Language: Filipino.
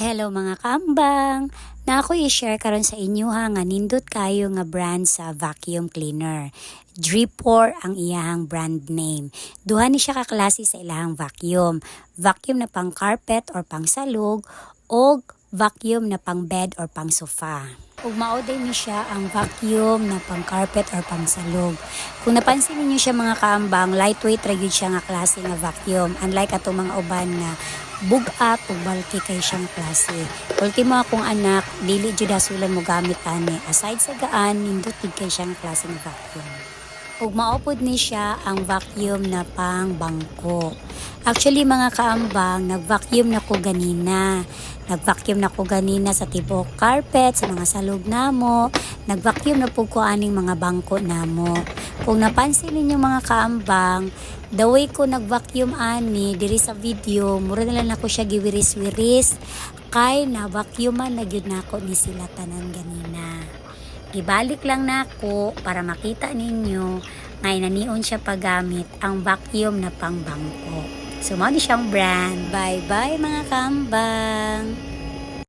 Hello mga kaambang! Na ako i-share karon sa inyo ha nga nindot kayo nga brand sa vacuum cleaner. Dripor ang iyahang brand name. Duha ni siya kaklase sa ilahang vacuum. Vacuum na pang carpet or pang salog o vacuum na pang bed or pang sofa. Ug mao din ni siya ang vacuum na pang carpet or pang salog. Kung napansin niyo siya mga kaambang, lightweight ra gyud siya nga klase nga vacuum. Unlike atong mga uban nga bugat ug bulky kay siyang klase. Ultimo akong anak, dili jud hasulan mo gamit ani. Aside sa gaan, nindot gid kay siyang klase nga vacuum. Ug maupod ni siya ang vacuum na pang bangko. Actually mga kaambang, nag-vacuum na ko ganina. Nag-vacuum na ko ganina sa tibok carpet, sa mga salog namo. Nag-vacuum na po ko aning mga bangko namo. Kung napansin ninyo mga kaambang, the way ko nag-vacuum ani diri sa video, mura na lang ako siya giwiris-wiris kay na-vacuuman na gyud nako ni sila tanan ganina. Ibalik lang nako para makita ninyo ngay nanion siya paggamit ang vacuum na pang bangko. So, mao ni siyang brand. Bye-bye mga kambang!